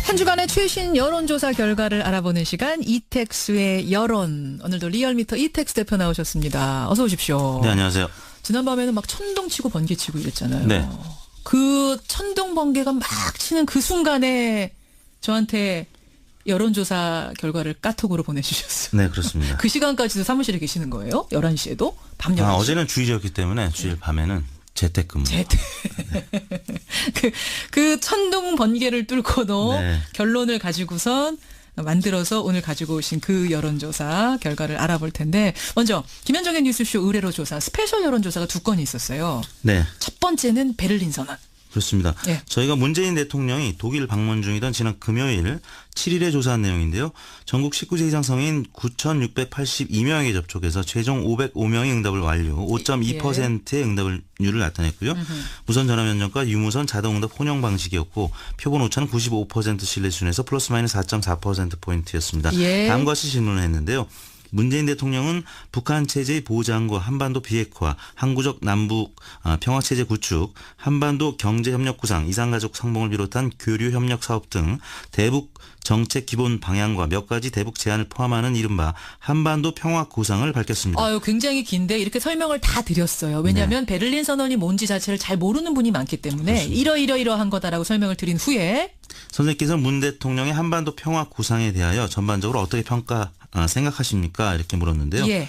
한 주간의 최신 여론조사 결과를 알아보는 시간 이택수의 여론. 오늘도 리얼미터 이택수 대표 나오셨습니다. 어서 오십시오. 네, 안녕하세요. 지난밤에는 막 천둥치고 번개치고 이랬잖아요. 네. 그 천둥 번개가 막 치는 그 순간에 저한테 여론조사 결과를 카톡으로 보내주셨어요. 네, 그렇습니다. 그 시간까지도 사무실에 계시는 거예요? 11시에도? 밤 11시? 어제는 주일이었기 때문에 주일 밤에는 재택근무. 그 천둥 번개를 뚫고도 네. 결론을 가지고선 만들어서 오늘 가지고 오신 그 여론조사 결과를 알아볼 텐데, 먼저 김현정의 뉴스쇼 의뢰로 조사 스페셜 여론조사가 2건이 있었어요. 네. 첫 번째는 베를린 선언. 그렇습니다. 예. 저희가 문재인 대통령이 독일 방문 중이던 지난 금요일 7일에 조사한 내용인데요. 전국 19세 이상 성인 9,682명에게 접촉해서 최종 505명이 응답을 완료, 5.2%의 응답률을 나타냈고요. 무선 전화 면접과 유무선 자동응답 혼용 방식이었고 표본 오차는 95% 신뢰 수준에서 플러스 마이너스 4.4%포인트였습니다. 예. 다음과 같이 질문을 했는데요. 문재인 대통령은 북한 체제의 보장과 한반도 비핵화, 항구적 남북 평화 체제 구축, 한반도 경제 협력 구상, 이산가족 상봉을 비롯한 교류 협력 사업 등 대북 정책 기본 방향과 몇 가지 대북 제안을 포함하는 이른바 한반도 평화 구상을 밝혔습니다. 아유, 굉장히 긴데 이렇게 설명을 다 드렸어요. 왜냐하면 베를린 선언이 뭔지 자체를 잘 모르는 분이 많기 때문에 이러이러한 거다라고 설명을 드린 후에 선생님께서는 문 대통령의 한반도 평화 구상에 대하여 전반적으로 어떻게 생각하십니까? 이렇게 물었는데요. 예.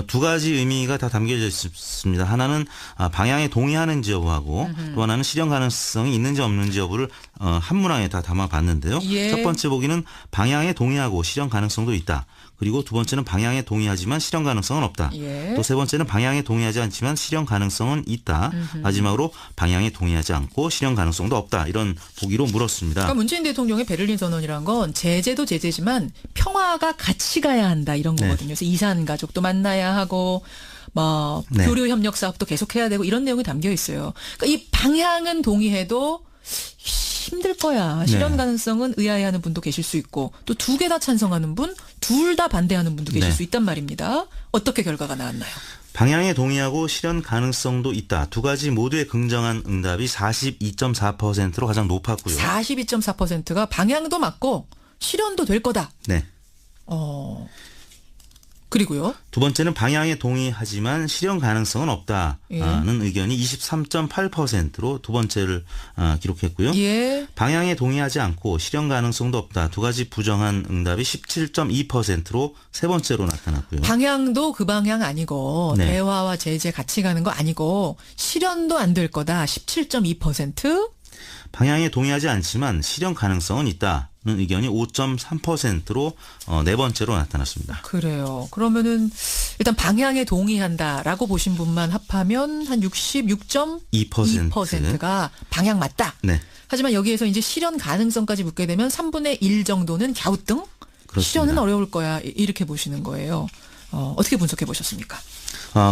두 가지 의미가 다 담겨져 있습니다. 하나는 방향에 동의하는지 여부하고 또 하나는 실현 가능성이 있는지 없는지 여부를 한 문항에 다 담아봤는데요. 예. 첫 번째 보기는 방향에 동의하고 실현 가능성도 있다. 그리고 두 번째는 방향에 동의하지만 실현 가능성은 없다. 예. 또 세 번째는 방향에 동의하지 않지만 실현 가능성은 있다. 마지막으로 방향에 동의하지 않고 실현 가능성도 없다. 이런 보기로 물었습니다. 그러니까 문재인 대통령의 베를린 선언이란 건 제재도 제재지만 평화가 같이 가야 한다 이런 거거든요. 그래서 이산 가족도 만나야 하고 뭐 네. 교류 협력 사업도 계속해야 되고 이런 내용이 담겨 있어요. 그러니까 이 방향은 동의해도 힘들 거야. 실현 네. 가능성은 의아해하는 분도 계실 수 있고 또 두 개 다 찬성하는 분, 둘 다 반대하는 분도 계실 네. 수 있단 말입니다. 어떻게 결과가 나왔나요? 방향에 동의하고 실현 가능성도 있다. 두 가지 모두의 긍정한 응답이 42.4%로 가장 높았고요. 42.4%가 방향도 맞고 실현도 될 거다. 네. 그리고요. 두 번째는 방향에 동의하지만 실현 가능성은 없다는 예. 의견이 23.8%로 두 번째를 기록했고요. 예. 방향에 동의하지 않고 실현 가능성도 없다. 두 가지 부정한 응답이 17.2%로 세 번째로 나타났고요. 방향도 그 방향 아니고 네. 대화와 제재 같이 가는 거 아니고 실현도 안 될 거다. 17.2%. 방향에 동의하지 않지만 실현 가능성은 있다는 의견이 5.3%로 네 번째로 나타났습니다. 그래요. 그러면은 일단 방향에 동의한다라고 보신 분만 합하면 한 66.2%가 방향 맞다. 네. 하지만 여기에서 이제 실현 가능성까지 묻게 되면 3분의 1 정도는 갸우뚱? 그렇습니다. 실현은 어려울 거야. 이렇게 보시는 거예요. 어떻게 분석해 보셨습니까?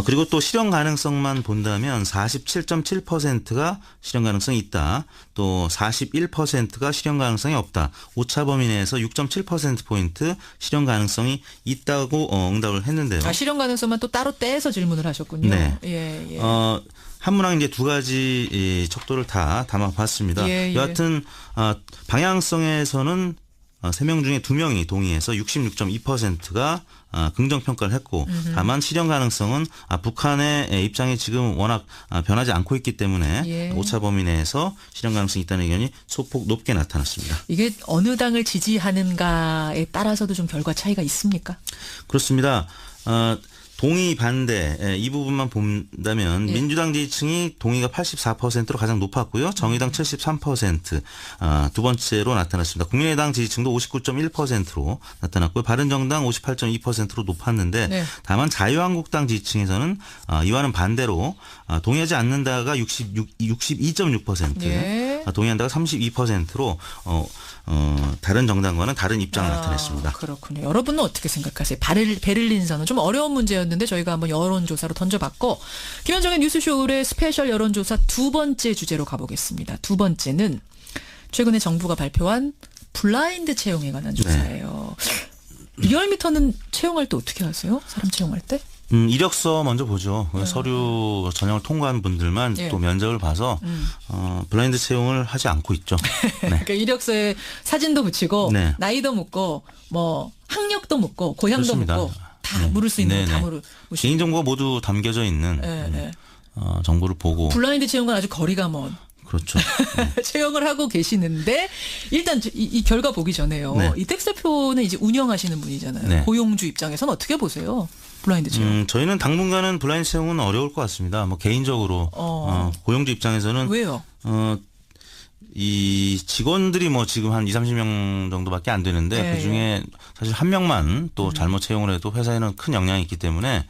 그리고 또 실현 가능성만 본다면 47.7%가 실현 가능성이 있다. 또 41%가 실현 가능성이 없다. 오차 범위 내에서 6.7%포인트 실현 가능성이 있다고 응답을 했는데요. 실현 가능성만 또 따로 떼서 질문을 하셨군요. 네. 예. 한 문항 이제 두 가지 척도를 다 담아봤습니다. 예. 여하튼 방향성에서는 3명 중에 2명이 동의해서 66.2%가 긍정평가를 했고 다만 실현 가능성은 북한의 입장이 지금 워낙 변하지 않고 있기 때문에 예. 오차 범위 내에서 실현 가능성이 있다는 의견이 소폭 높게 나타났습니다. 이게 어느 당을 지지하는가에 따라서도 좀 결과 차이가 있습니까? 그렇습니다. 동의 반대 이 부분만 본다면 예. 민주당 지지층이 동의가 84%로 가장 높았고요. 정의당 73% 두 번째로 나타났습니다. 국민의당 지지층도 59.1%로 나타났고요. 바른정당 58.2%로 높았는데 네. 다만 자유한국당 지지층에서는 이와는 반대로 동의하지 않는다가 62.6%, 예. 동의한다가 32%로 다른 정당과는 다른 입장을 나타냈습니다. 그렇군요. 여러분은 어떻게 생각하세요? 베를린 선언 좀 어려운 문제였는데 저희가 한번 여론조사로 던져봤고 김현정의 뉴스쇼 의뢰 스페셜 여론조사 두 번째 주제로 가보겠습니다. 두 번째는 최근에 정부가 발표한 블라인드 채용에 관한 조사예요. 리얼미터는 채용할 때 어떻게 하세요? 사람 채용할 때? 이력서 먼저 보죠. 서류 전형을 통과한 분들만 예. 또 면접을 봐서 블라인드 채용을 하지 않고 있죠. 네. 그러니까 이력서에 사진도 붙이고 네. 나이도 묻고 뭐 학력도 묻고 고향도 그렇습니다. 묻고 다 물을 수 있는 거 다 물으시고 개인정보가 모두 담겨져 있는 네. 정보를 보고. 블라인드 채용은 아주 거리가 먼 그렇죠. 채용을 하고 계시는데 일단 이 결과 보기 전에요. 네. 이택수 대표는 이제 운영하시는 분이잖아요. 네. 고용주 입장에서는 어떻게 보세요? 블라인드 채용. 저희는 당분간은 블라인드 채용은 어려울 것 같습니다. 뭐 개인적으로 고용주 입장에서는 왜요? 이 직원들이 뭐 지금 한 20-30명 정도밖에 안 되는데 네. 그중에 사실 한 명만 또 잘못 채용을 해도 회사에는 큰 영향이 있기 때문에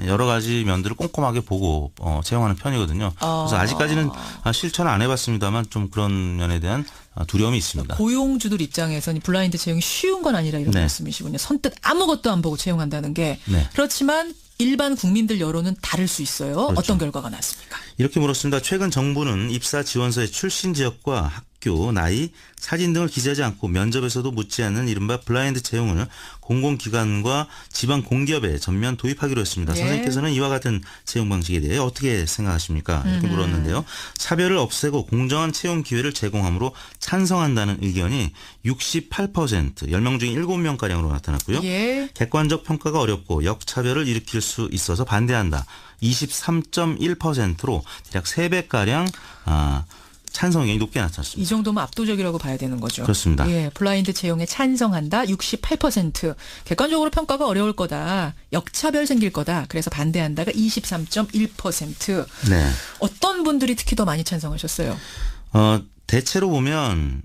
여러 가지 면들을 꼼꼼하게 보고 채용하는 편이거든요. 그래서 아직까지는 실천을 안 해봤습니다만 좀 그런 면에 대한 두려움이 있습니다. 고용주들 입장에서는 블라인드 채용이 쉬운 건 아니라 이런 네. 말씀이시군요. 선뜻 아무것도 안 보고 채용한다는 게. 네. 그렇지만 일반 국민들 여론은 다를 수 있어요. 그렇죠. 어떤 결과가 났습니까? 이렇게 물었습니다. 최근 정부는 입사 지원서의 출신 지역과 학교, 나이, 사진 등을 기재하지 않고 면접에서도 묻지 않는 이른바 블라인드 채용을 공공기관과 지방 공기업에 전면 도입하기로 했습니다. 예. 선생님께서는 이와 같은 채용 방식에 대해 어떻게 생각하십니까? 이렇게 물었는데요. 사별을 없애고 공정한 채용 기회를 제공함으로 찬성한다는 의견이 68%, 10명 중에 7명가량으로 나타났고요. 예. 객관적 평가가 어렵고 역차별을 일으킬 수 있어서 반대한다. 23.1%로 대략 3배가량 찬성 의견이 높게 나타났습니다. 이 정도면 압도적이라고 봐야 되는 거죠. 그렇습니다. 예, 블라인드 채용에 찬성한다. 68%. 객관적으로 평가가 어려울 거다. 역차별 생길 거다. 그래서 반대한다가 23.1%. 네. 어떤 분들이 특히 더 많이 찬성하셨어요? 대체로 보면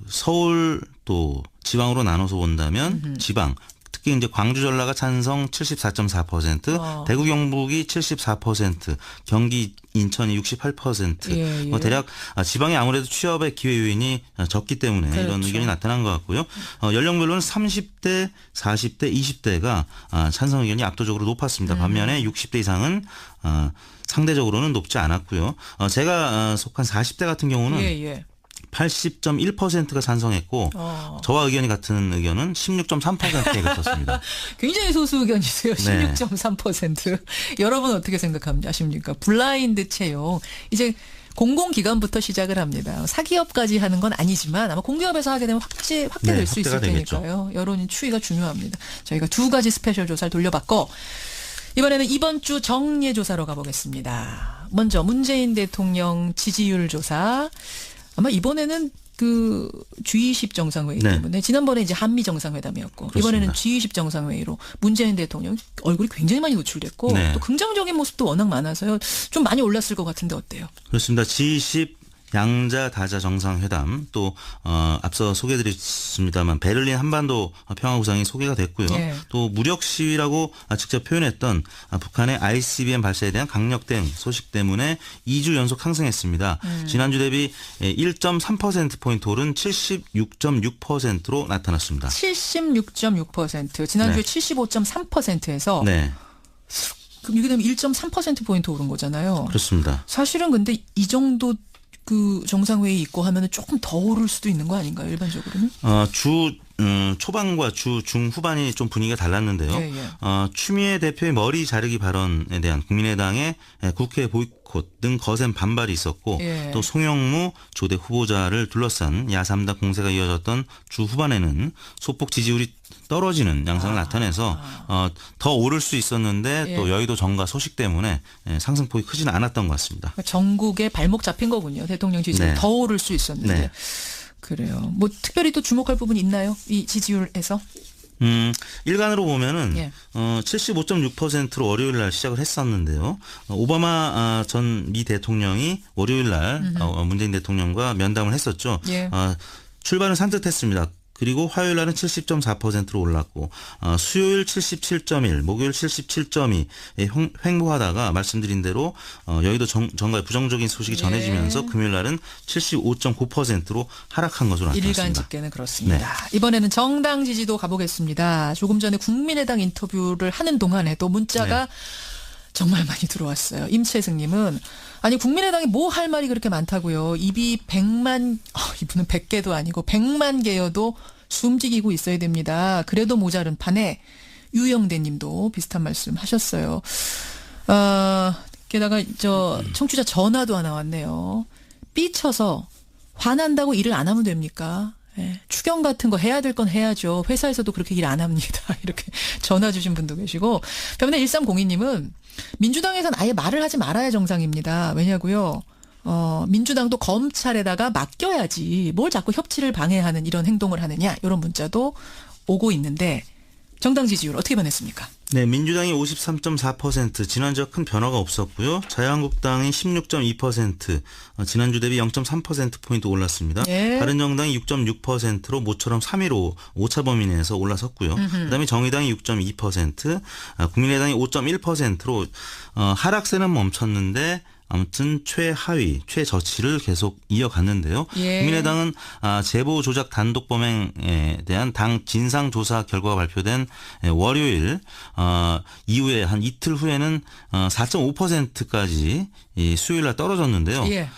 서울 또 지방으로 나눠서 본다면 지방 특히 이제 광주 전라가 찬성 74.4%, 대구 경북이 74%, 경기 인천이 68%. 예, 예. 대략 지방이 아무래도 취업의 기회 요인이 적기 때문에 그렇죠. 이런 의견이 나타난 것 같고요. 연령별로는 30대, 40대, 20대가 찬성 의견이 압도적으로 높았습니다. 반면에 60대 이상은 상대적으로는 높지 않았고요. 제가 속한 40대 같은 경우는 예. 80.1%가 찬성했고 저와 의견이 같은 의견은 16.3%에 그쳤습니다. 굉장히 소수 의견이세요. 네. 16.3%. 여러분 어떻게 생각하십니까? 블라인드 채용. 이제 공공기관부터 시작을 합니다. 사기업까지 하는 건 아니지만 아마 공기업에서 하게 되면 확대될 수 있을 확대가 되겠죠. 테니까요. 여론이 추이가 중요합니다. 저희가 두 가지 스페셜 조사를 돌려봤고 이번에는 이번 주 정례 조사로 가보겠습니다. 먼저 문재인 대통령 지지율 조사. 아마 이번에는 그 G20 정상회의 네. 때문에 지난번에 이제 한미 정상회담이었고 그렇습니다. 이번에는 G20 정상회의로 문재인 대통령 얼굴이 굉장히 많이 노출됐고 네. 또 긍정적인 모습도 워낙 많아서요. 좀 많이 올랐을 것 같은데 어때요? 그렇습니다. G20 양자 다자 정상회담 또 앞서 소개해드렸습니다만 베를린 한반도 평화구상이 소개가 됐고요. 예. 또 무력 시위라고 직접 표현했던 북한의 ICBM 발사에 대한 강력 대응 소식 때문에 2주 연속 상승했습니다. 지난주 대비 1.3%포인트 오른 76.6%로 나타났습니다. 76.6%. 지난주에 75.3%에서 네, 그럼 이게 되면 1.3%포인트 오른 거잖아요. 그렇습니다. 사실은 근데 이 정도 그 정상회의 있고 하면은 조금 더 오를 수도 있는 거 아닌가요? 일반적으로는? 주 초반과 주 중후반이 좀 분위기가 달랐는데요. 예. 추미애 대표의 머리 자르기 발언에 대한 국민의당의 국회 보이콧 등 거센 반발이 있었고 예. 또 송영무 조대 후보자를 둘러싼 야3당 공세가 이어졌던 주 후반에는 소폭 지지율이 떨어지는 양상을 나타내서 더 오를 수 있었는데 예. 또 여의도 정가 소식 때문에 상승폭이 크지는 않았던 것 같습니다. 전국에 발목 잡힌 거군요. 대통령 지지율 네. 더 오를 수 있었는데. 네. 그래요. 뭐 특별히 또 주목할 부분이 있나요? 이 지지율에서? 일간으로 보면은 예. 75.6%로 월요일 날 시작을 했었는데요. 오바마 전 미 대통령이 월요일 날 문재인 대통령과 면담을 했었죠. 예. 출발은 산뜻했습니다. 그리고 화요일 날은 70.4%로 올랐고 수요일 77.1, 목요일 77.2 횡보하다가 말씀드린 대로 여의도 정가에 부정적인 소식이 전해지면서 금요일 날은 75.9%로 하락한 것으로 일간 나타났습니다. 집계는 그렇습니다. 이번에는 정당 지지도 가보겠습니다. 조금 전에 국민의당 인터뷰를 하는 동안에도 문자가 정말 많이 들어왔어요. 임채승님은 아니 국민의당이 뭐 할 말이 그렇게 많다고요. 입이 100만 이분은 100개도 아니고 100만 개여도 숨지기고 있어야 됩니다. 그래도 모자른 판에 유영대 님도 비슷한 말씀 하셨어요. 게다가 청취자 전화도 하나 왔네요. 삐쳐서 화난다고 일을 안 하면 됩니까? 예, 추경 같은 거 해야 될 건 해야죠. 회사에서도 그렇게 일 안 합니다. 이렇게 전화 주신 분도 계시고. 반면에 1302님은 민주당에서는 아예 말을 하지 말아야 정상입니다. 왜냐고요? 민주당도 검찰에다가 맡겨야지 뭘 자꾸 협치를 방해하는 이런 행동을 하느냐 이런 문자도 오고 있는데 정당 지지율 어떻게 변했습니까? 네, 민주당이 53.4%, 지난주와 큰 변화가 없었고요. 자유한국당이 16.2%, 지난주 대비 0.3%포인트 올랐습니다. 예. 바른정당이 6.6%로 모처럼 3위로 오차 범위 내에서 올라섰고요. 그다음에 정의당이 6.2%, 국민의당이 5.1%로 하락세는 멈췄는데 아무튼 최하위, 최저치를 계속 이어갔는데요. 예. 국민의당은 제보 조작 단독 범행에 대한 당 진상조사 결과가 발표된 월요일 이후에 한 이틀 후에는 4.5%까지 수요일 날 떨어졌는데요. 예.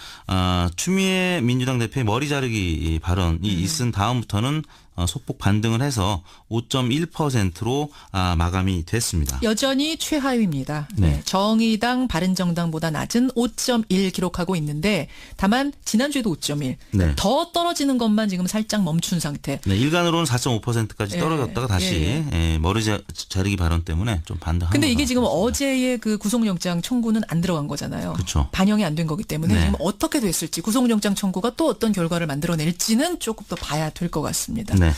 추미애 민주당 대표의 머리 자르기 발언이 있은 다음부터는 소폭 반등을 해서 5.1%로 마감이 됐습니다. 여전히 최하위입니다. 네. 정의당, 바른정당보다 낮은 5.1 기록하고 있는데 다만 지난주에도 5.1. 네. 더 떨어지는 것만 지금 살짝 멈춘 상태. 네, 일간으로는 4.5%까지 떨어졌다가 다시 머리 자르기 발언 때문에 좀 반등한 근데 이게 것 지금 같습니다. 어제의 그 구속영장 청구는 안 들어간 거잖아요. 그렇죠. 반영이 안 된 거기 때문에 네. 지금 어떻게 됐을지 구속영장 청구가 또 어떤 결과를 만들어낼지는 조금 더 봐야 될 것 같습니다. 네.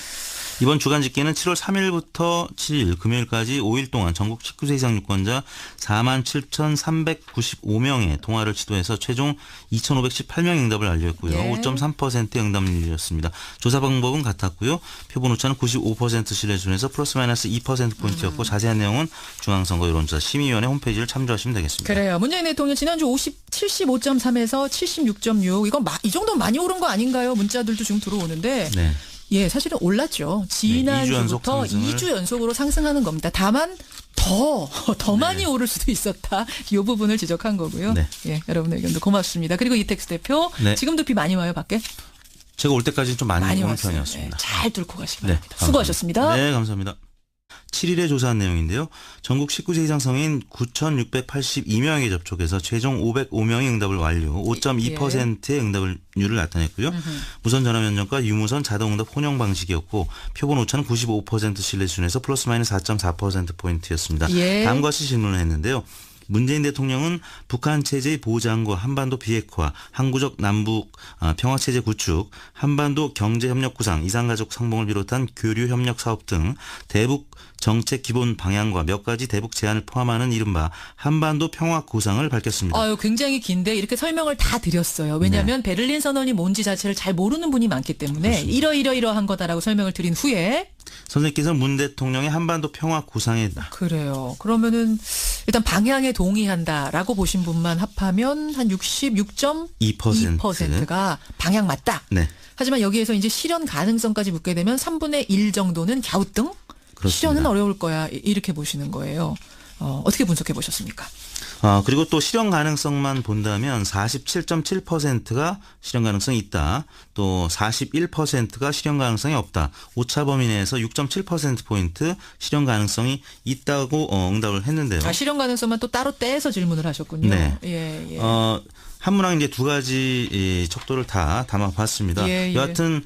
이번 주간 집계는 7월 3일부터 7일 금요일까지 5일 동안 전국 19세 이상 유권자 47,395명의 통화를 시도해서 최종 2,518명의 응답을 완료했고요. 예. 5.3%의 응답률이었습니다. 조사 방법은 같았고요. 표본 오차는 95% 신뢰 수준에서 플러스 마이너스 2%포인트였고 자세한 내용은 중앙선거 여론조사 심의위원회 홈페이지를 참조하시면 되겠습니다. 그래요. 문재인 대통령 지난주 75.3에서 76.6 이건 이 정도면 많이 오른 거 아닌가요? 문자들도 지금 들어오는데 네. 예, 사실은 올랐죠. 이 주 연속 지난주부터 상승을. 2주 연속으로 상승하는 겁니다. 다만 더 많이 오를 수도 있었다. 이 부분을 지적한 거고요. 네. 예, 여러분의 의견도 고맙습니다. 그리고 이택스 대표 네. 지금도 비 많이 와요, 밖에? 제가 올 때까지는 좀 많이 오는 왔어요. 편이었습니다. 네, 잘 뚫고 가시기 네, 바랍니다. 수고하셨습니다. 네, 감사합니다. 7일에 조사한 내용인데요. 전국 19세 이상 성인 9,682명에게 접촉해서 최종 505명의 응답을 완료, 5.2%의 응답률을 나타냈고요. 무선 전화 면접과 유무선 자동응답 혼용 방식이었고 표본 오차는 95% 신뢰 수준에서 플러스 마이너스 4.4%포인트였습니다. 예. 다음과 같이 질문을 했는데요. 문재인 대통령은 북한 체제의 보장과 한반도 비핵화, 항구적 남북 평화 체제 구축, 한반도 경제 협력 구상, 이산가족 상봉을 비롯한 교류 협력 사업 등 대북 정책 기본 방향과 몇 가지 대북 제안을 포함하는 이른바 한반도 평화 구상을 밝혔습니다. 아유, 굉장히 긴데 이렇게 설명을 다 드렸어요. 왜냐하면 베를린 선언이 뭔지 자체를 잘 모르는 분이 많기 때문에 이러이러한 거다라고 설명을 드린 후에 선생님께서 문 대통령의 한반도 평화 구상에 그래요. 그러면은 일단 방향에 동의한다라고 보신 분만 합하면 한 66.2%가 방향 맞다. 네. 하지만 여기에서 이제 실현 가능성까지 묻게 되면 3분의 1 정도는 갸우뚱? 그렇습니다. 실현은 어려울 거야. 이렇게 보시는 거예요. 어떻게 분석해 보셨습니까? 그리고 또 실현 가능성만 본다면 47.7%가 실현 가능성이 있다. 또 41%가 실현 가능성이 없다. 오차 범위 내에서 6.7%포인트 실현 가능성이 있다고 응답을 했는데요. 실현 가능성만 또 따로 떼서 질문을 하셨군요. 네. 예. 한문항 이제 두 가지 이 척도를 다 담아봤습니다. 예. 여하튼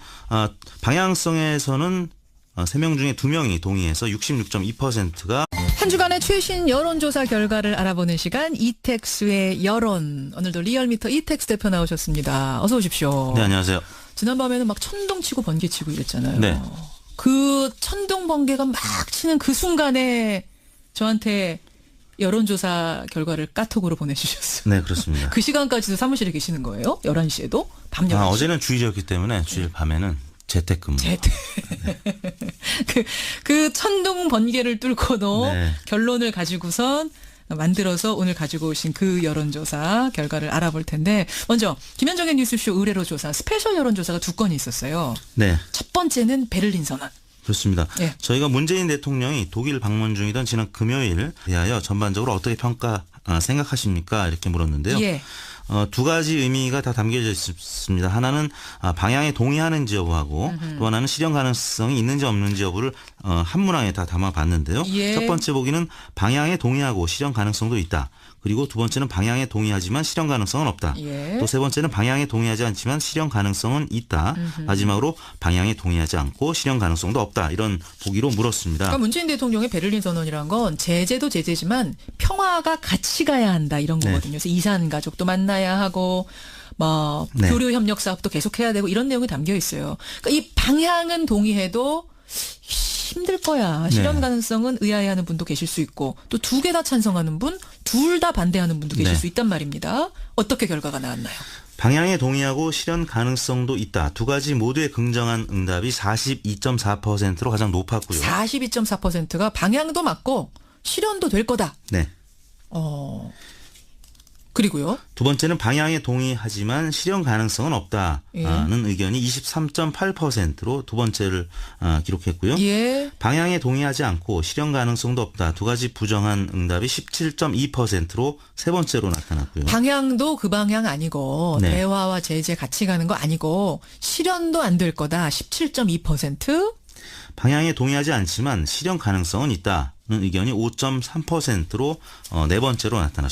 방향성에서는 3명 중에 2명이 동의해서 66.2%가 한 주간의 최신 여론조사 결과를 알아보는 시간 이택스의 여론. 오늘도 리얼미터 이택스 대표 나오셨습니다. 어서 오십시오. 네, 안녕하세요. 지난밤에는 막 천둥치고 번개치고 이랬잖아요. 네. 그 천둥 번개가 막 치는 그 순간에 저한테 여론조사 결과를 카톡으로 보내주셨어요. 네, 그렇습니다. 그 시간까지도 사무실에 계시는 거예요? 11시에도? 밤 11시? 어제는 주일이었기 때문에 주일 밤에는 재택근무. 그 천둥 번개를 뚫고도 네. 결론을 가지고선 만들어서 오늘 가지고 오신 그 여론조사 결과를 알아볼 텐데 먼저 김현정의 뉴스쇼 의뢰로 조사 스페셜 여론조사가 2건이 있었어요. 네. 첫 번째는 베를린 선언. 그렇습니다. 예. 저희가 문재인 대통령이 독일 방문 중이던 지난 금요일 대하여 전반적으로 어떻게 생각하십니까? 이렇게 물었는데요. 예. 두 가지 의미가 다 담겨져 있습니다. 하나는 방향에 동의하는지 여부하고 또 하나는 실현 가능성이 있는지 없는지 여부를 한 문항에 다 담아봤는데요. 예. 첫 번째 보기는 방향에 동의하고 실현 가능성도 있다. 그리고 두 번째는 방향에 동의하지만 실현 가능성은 없다. 예. 또 세 번째는 방향에 동의하지 않지만 실현 가능성은 있다. 마지막으로 방향에 동의하지 않고 실현 가능성도 없다. 이런 보기로 물었습니다. 그러니까 문재인 대통령의 베를린 선언이란 건 제재도 제재지만 평화가 같이 가야 한다 이런 거거든요. 그래서 이산 가족도 만나야 하고 뭐 네. 교류 협력 사업도 계속해야 되고 이런 내용이 담겨 있어요. 그러니까 이 방향은 동의해도 힘들 거야. 실현 네. 가능성은 의아해하는 분도 계실 수 있고 또 두 개 다 찬성하는 분, 둘 다 반대하는 분도 계실 네. 수 있단 말입니다. 어떻게 결과가 나왔나요? 방향에 동의하고 실현 가능성도 있다. 두 가지 모두의 긍정한 응답이 42.4%로 가장 높았고요. 42.4%가 방향도 맞고 실현도 될 거다. 네. 그리고요. 두 번째는 방향에 동의하지만 실현 가능성은 없다는 예. 의견이 23.8%로 두 번째를 기록했고요. 예. 방향에 동의하지 않고 실현 가능성도 없다. 두 가지 부정한 응답이 17.2%로 세 번째로 나타났고요. 방향도 그 방향 아니고 네. 대화와 제재 같이 가는 거 아니고 실현도 안 될 거다. 17.2%. 방향에 동의하지 않지만 실현 가능성은 있다는 의견이 5.3%로 네 번째로 나타났습니다.